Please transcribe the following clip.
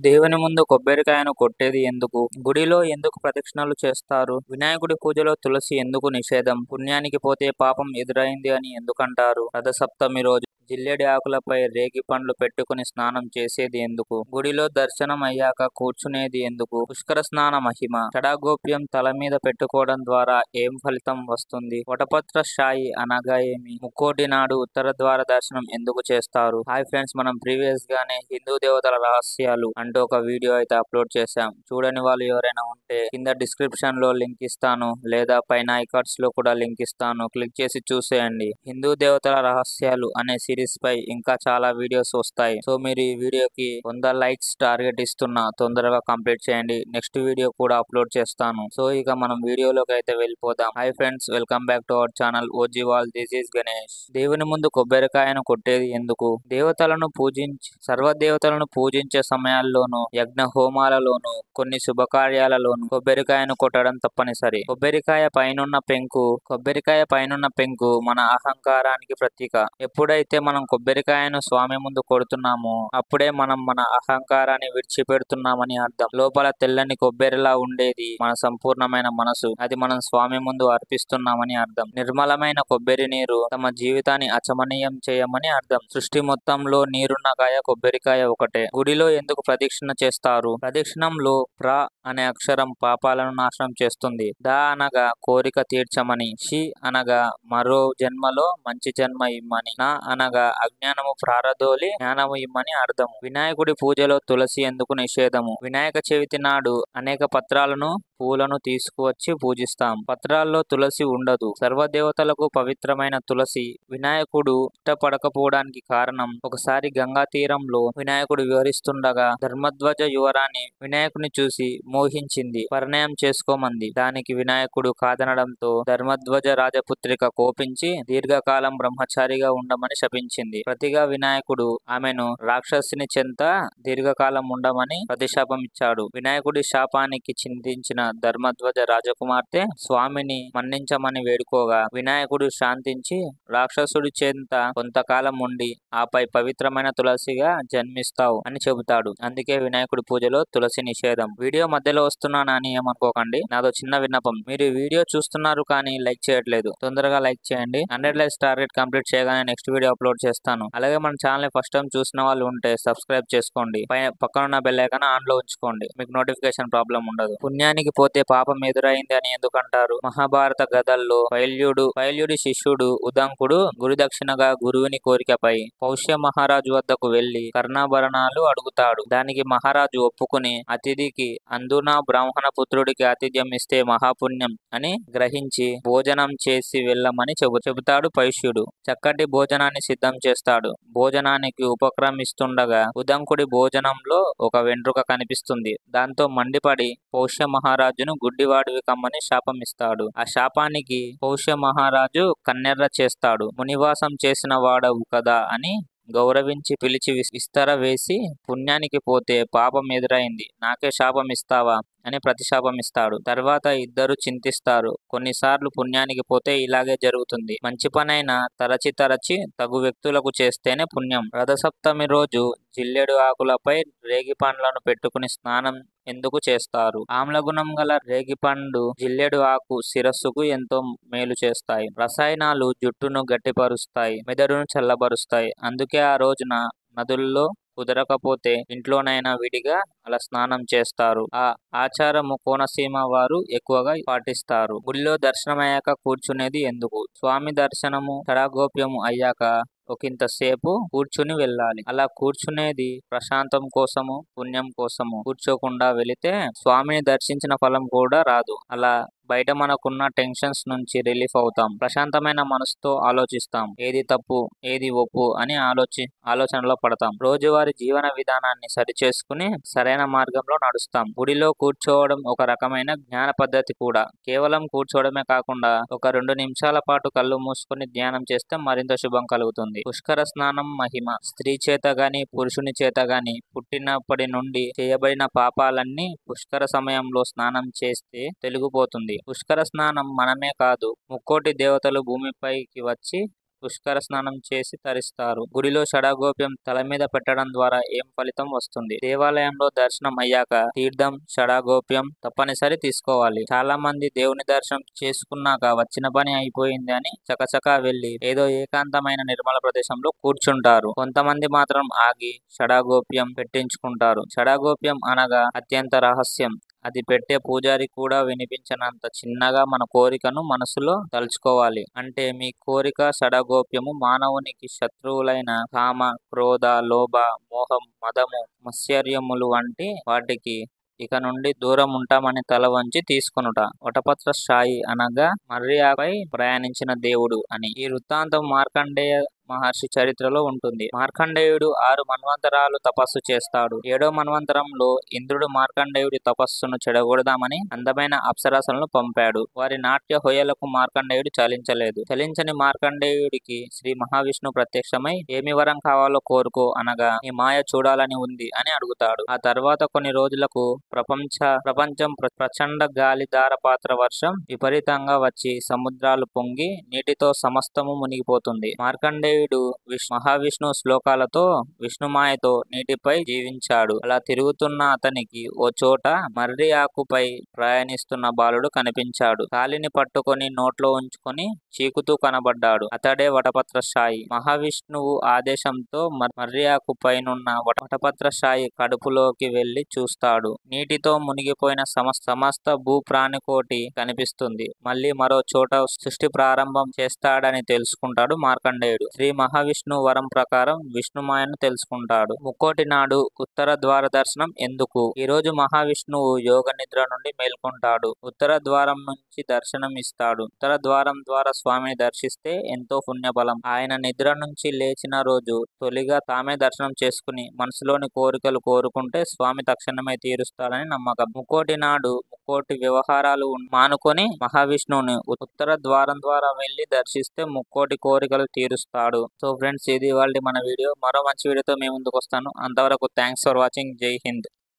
దేవుని ముందు కొబ్బరికాయను కొట్టేది ఎందుకు? గుడిలో ఎందుకు ప్రదక్షిణలు చేస్తారు? వినాయకుడి పూజలో తులసి ఎందుకు నిషేధం? పుణ్యానికి పోతే పాపం ఎదురైంది అని ఎందుకంటారు? రథసప్తమి రోజు జిల్లేడి ఆకులపై రేగి పండ్లు పెట్టుకుని స్నానం చేసేది ఎందుకు? గుడిలో దర్శనం అయ్యాక కూర్చునేది ఎందుకు? పుష్కర స్నాన మహిమ. షడాగోప్యం తల మీద పెట్టుకోవడం ద్వారా ఏం ఫలితం వస్తుంది? వటపత్ర శాయి అనగా ఏమి? ముక్కోటి నాడు ఉత్తర ద్వార దర్శనం ఎందుకు చేస్తారు? హాయ్ ఫ్రెండ్స్, మనం ప్రీవియస్ గానే హిందూ దేవతల రహస్యాలు అంటూ ఒక వీడియో అయితే అప్లోడ్ చేశాం. చూడని వాళ్ళు ఎవరైనా ఉంటే కింద డిస్క్రిప్షన్ లో లింక్ ఇస్తాను, లేదా పైన ఐకార్డ్స్ లో కూడా లింక్ ఇస్తాను, క్లిక్ చేసి చూసేయండి. హిందూ దేవతల రహస్యాలు అనే సిరీస్ పై ఇంకా చాలా వీడియోస్ వస్తాయి. సో మీరు ఈ వీడియోకి 100 లైక్స్ టార్గెట్ ఇస్తున్నా, తొందరగా కంప్లీట్ చేయండి. నెక్స్ట్ వీడియో కూడా అప్లోడ్ చేస్తాను. సో ఇక మనం వీడియోలోకి అయితే వెళ్ళిపోదాం. Hi friends, welcome back to our channel OG wall. This is Ganesh. దేవుని ముందు కొబ్బరికాయను కొట్టేది ఎందుకు? సర్వదేవతలను పూజించే సమయాల్లోనూ, యజ్ఞ హోమాలలోనూ, కొన్ని శుభకార్యాలలోనూ కొబ్బరికాయను కొట్టడం తప్పనిసరి. కొబ్బరికాయ పైనున్న పెంకు మన అహంకారానికి ప్రతీక. ఎప్పుడైతే మనం కొబ్బరికాయను స్వామి ముందు కొడుతున్నామో అప్పుడే మనం మన అహంకారాన్ని విడిచిపెడుతున్నామని అర్థం. లోపల తెల్లని కొబ్బరిలా ఉండేది మన సంపూర్ణమైన మనసు. అది మనం స్వామి ముందు అర్పిస్తున్నామని అర్థం. నిర్మలమైన కొబ్బరి నీరు తమ జీవితాన్ని అచమనీయం చేయమని అర్థం. సృష్టి మొత్తంలో నీరున్న కాయ కొబ్బరికాయ ఒకటే. గుడిలో ఎందుకు ప్రదక్షిణ చేస్తారు? ప్రదక్షిణంలో ప్ర అనే అక్షరం పాపాలను నాశనం చేస్తుంది. ద అనగా కోరిక తీర్చమని, షి అనగా మరో జన్మలో మంచి జన్మ ఇమ్మని, నా అనగా అజ్ఞానము ప్రారదోలి జ్ఞానము ఇమ్మని అర్థము. వినాయకుడి పూజలో తులసి ఎందుకు నిషేధము? వినాయక చవితి నాడు అనేక పత్రాలను, పూలను తీసుకువచ్చి పూజిస్తాం. పత్రాల్లో తులసి ఉండదు. సర్వదేవతలకు పవిత్రమైన తులసి వినాయకుడు ఇష్టపడకపోవడానికి కారణం, ఒకసారి గంగా తీరంలో వినాయకుడు విహరిస్తుండగా ధర్మధ్వజ యువరాణి వినాయకుని చూసి మోహించింది, పరిణయం చేసుకోమంది. దానికి వినాయకుడు కాదనడంతో ధర్మధ్వజ రాజపుత్రిక కోపించి దీర్ఘకాలం బ్రహ్మచారిగా ఉండమని శపించింది. ప్రతిగా వినాయకుడు ఆమెను రాక్షసిని చెంత దీర్ఘకాలం ఉండమని ప్రతిశాపం ఇచ్చాడు. వినాయకుడి శాపానికి చింతించిన ధర్మధ్వజ రాజకుమార్తె స్వామిని మన్నించమని వేడుకోగా వినాయకుడు శాంతించి రాక్షసుడి చెంత కొంతకాలం ఉండి ఆపై పవిత్రమైన తులసిగా జన్మిస్తావు అని చెబుతాడు. అందుకే వినాయకుడి పూజలో తులసి నిషేధం. వీడియో మధ్యలో వస్తున్నానని ఏమనుకోకండి, నాదో చిన్న విన్నపం. మీరు ఈ వీడియో చూస్తున్నారు కానీ లైక్ చేయట్లేదు. తొందరగా లైక్ చేయండి. 100 లైక్స్ టార్గెట్ కంప్లీట్ చేయగానే నెక్స్ట్ వీడియో అప్లోడ్ చేస్తాను. అలాగే మన ఛానల్ ఫస్ట్ టైం చూసిన వాళ్ళు ఉంటే సబ్స్క్రైబ్ చేసుకోండి. పక్కనున్న బెల్ ఐకాన్ ఆన్ లో ఉంచుకోండి, మీకు నోటిఫికేషన్ ప్రాబ్లం ఉండదు. పుణ్యానికి పోతే పాపం ఎదురైంది అని ఎందుకంటారు? మహాభారత గదల్లో పైల్యుడి శిష్యుడు ఉదంకుడు గురుదక్షిణగా గురువుని కోరికపై పౌష్య మహారాజు వద్దకు వెళ్లి కర్ణాభరణాలు అడుగుతాడు. దానికి మహారాజు ఒప్పుకుని అతిథికి అందునా బ్రాహ్మణ పుత్రుడికి ఆతిథ్యం ఇస్తే మహాపుణ్యం అని గ్రహించి భోజనం చేసి వెళ్ళమని చెబుతాడు పౌష్యుడు. చక్కటి భోజనాన్ని సిద్ధం చేస్తాడు. భోజనానికి ఉపక్రమిస్తుండగా ఉదంకుడి భోజనంలో ఒక వెంట్రుక కనిపిస్తుంది. దాంతో మండిపడి పౌష్య మహారాజును గుడ్డివాడివి కమ్మని శాపం ఇస్తాడు. ఆ శాపానికి పౌష్య మహారాజు కన్నెర్ర చేస్తాడు. మునివాసం చేసిన వాడవు కదా అని గౌరవించి పిలిచి విస్తర వేసి, పుణ్యానికి పోతే పాపం ఎదురైంది, నాకే శాపం ఇస్తావా అని ప్రతిశాపం ఇస్తాడు. తర్వాత ఇద్దరు చింతిస్తారు. కొన్నిసార్లు పుణ్యానికి పోతే ఇలాగే జరుగుతుంది. మంచి పనైనా తరచి తగు వ్యక్తులకు చేస్తేనే పుణ్యం. రథసప్తమి రోజు జిల్లెడు ఆకులపై రేగి పండ్లను పెట్టుకుని స్నానం ఎందుకు చేస్తారు? ఆమ్లగుణం గల రేగిపండు, జిల్లెడు ఆకు శిరస్సుకు ఎంతో మేలు చేస్తాయి. రసాయనాలు జుట్టును గట్టిపరుస్తాయి, మెదడును చల్లబరుస్తాయి. అందుకే ఆ రోజున నదుల్లో కుదరకపోతే ఇంట్లోనైనా విడిగా అలా స్నానం చేస్తారు. ఆ ఆచారము కోనసీమ వారు ఎక్కువగా పాటిస్తారు. గుడిలో దర్శనమయ్యాక కూర్చునేది ఎందుకు? స్వామి దర్శనము షడాగోప్యము అయ్యాక ఒకంత సేపు కూర్చుని వెళ్ళాలి. అలా కూర్చునేది ప్రశాంతం కోసము, పుణ్యం కోసము. కూర్చోకుండా వెళితే స్వామిని దర్శించిన ఫలం కూడా రాదు. అలా బయట మనకున్న టెన్షన్స్ నుంచి రిలీఫ్ అవుతాం. ప్రశాంతమైన మనసుతో ఆలోచిస్తాం. ఏది తప్పు, ఏది ఒప్పు అని ఆలోచనలో పడతాం. రోజువారీ జీవన విధానాన్ని సరిచేసుకుని సరైన మార్గంలో నడుస్తాం. గుడిలో కూర్చోవడం ఒక రకమైన జ్ఞాన పద్ధతి కూడా. కేవలం కూర్చోవడమే కాకుండా ఒక 2 నిమిషాల పాటు కళ్ళు మూసుకొని ధ్యానం చేస్తే మరింత శుభం కలుగుతుంది. పుష్కర స్నానం మహిమ. స్త్రీ చేత గాని పురుషుని చేత గాని పుట్టినప్పటి నుండి చేయబడిన పాపాలన్నీ పుష్కర సమయంలో స్నానం చేస్తే తొలగిపోతుంది. పుష్కర స్నానం మనమే కాదు, ముక్కోటి దేవతలు భూమిపైకి వచ్చి పుష్కర స్నానం చేసి తరిస్తారు. గుడిలో షడాగోప్యం తల మీద పెట్టడం ద్వారా ఏం ఫలితం వస్తుంది? దేవాలయంలో దర్శనం అయ్యాక తీర్థం, షడాగోప్యం తప్పనిసరి తీసుకోవాలి. చాలా మంది దేవుని దర్శనం చేసుకున్నాక వచ్చిన పని అయిపోయింది అని చకచకా వెళ్లి ఏదో ఏకాంతమైన నిర్మల ప్రదేశంలో కూర్చుంటారు. కొంతమంది మాత్రం ఆగి షడాగోప్యం పెట్టించుకుంటారు. షడాగోప్యం అనగా అత్యంత రహస్యం. అది పెట్టే పూజారి కూడా వినిపించనంత చిన్నగా మన కోరికను మనసులో తలుచుకోవాలి. అంటే మీ కోరిక షడాగోప్యము మానవునికి శత్రువులైన కామ, క్రోధ, లోభ, మోహం, మదము, మత్సర్యములు వంటి వాటికి ఇక నుండి దూరం ఉంటామని తల వంచి తీసుకొనుట. వటపత్ర స్థాయి అనగా మర్రి ఆకుపై ప్రయాణించిన దేవుడు అని. ఈ వృత్తాంతం మార్కండేయ మహర్షి చరిత్రలో ఉంటుంది. మార్కండేయుడు 6 మన్వంతరాలు తపస్సు చేస్తాడు. 7వ మన్వంతరంలో ఇంద్రుడు మార్కండేయుడి తపస్సును చెడగొడదామని అందమైన అప్సరసలను పంపాడు. వారి నాట్య హొయలకు మార్కండేయుడు చలించలేదు. చలించని మార్కండేయుడికి శ్రీ మహావిష్ణు ప్రత్యక్షమై ఏమి వరం కావాలో కోరుకో అనగా ఈ మాయ చూడాలని ఉంది అని అడుగుతాడు. ఆ తర్వాత కొన్ని రోజులకు ప్రపంచం ప్రచండ గాలి ధారపాత్ర వర్షం విపరీతంగా వచ్చి సముద్రాలు పొంగి నీటితో సమస్తము మునిగిపోతుంది. మార్కండేయుడు మహావిష్ణు శ్లోకాలతో విష్ణుమాయతో నీటిపై జీవించాడు. అలా తిరుగుతున్న అతనికి ఓ చోట మర్రి ఆకుపై ప్రయాణిస్తున్న బాలుడు కనిపించాడు. కాలిని పట్టుకొని నోట్లో ఉంచుకొని చీకుతూ కనబడ్డాడు. అతడే వటపత్రశాయి. మహావిష్ణువు ఆదేశంతో మర్రి ఆకు పైనున్న వటపత్రశాయి కడుపులోకి వెళ్లి చూస్తాడు. నీటితో మునిగిపోయిన సమస్త భూప్రాణికోటి కనిపిస్తుంది. మళ్ళీ మరో చోట సృష్టి ప్రారంభం చేస్తాడని తెలుసుకుంటాడు మార్కండేయుడు. శ్రీ మహావిష్ణు వరం ప్రకారం విష్ణుమాయను తెలుసుకుంటాడు. ముక్కోటి నాడు ఉత్తర ద్వార దర్శనం ఎందుకు? ఈ రోజు మహావిష్ణువు యోగ నిద్ర నుండి మేల్కొంటాడు. ఉత్తర ద్వారం నుంచి దర్శనం ఇస్తాడు. ఉత్తర ద్వారం ద్వారా స్వామిని దర్శిస్తే ఎంతో పుణ్యఫలం. ఆయన నిద్ర నుంచి లేచిన రోజు తొలిగా తామే దర్శనం చేసుకుని మనసులోని కోరికలు కోరుకుంటే స్వామి తక్షణమే తీరుస్తాడని నమ్మకం. ముక్కోటి నాడు ముక్కోటి వ్యవహారాలు మానుకొని మహావిష్ణువుని ఉత్తర ద్వారం ద్వారా వెళ్లి దర్శిస్తే ముక్కోటి కోరికలు తీరుస్తాడు. సో ఫ్రెండ్స్, ఇది ఇవాల్టి మన వీడియో. మరో మంచి వీడియోతో మీ ముందుకు వస్తాను. అంతవరకు థ్యాంక్స్ ఫర్ వాచింగ్. జై హింద్.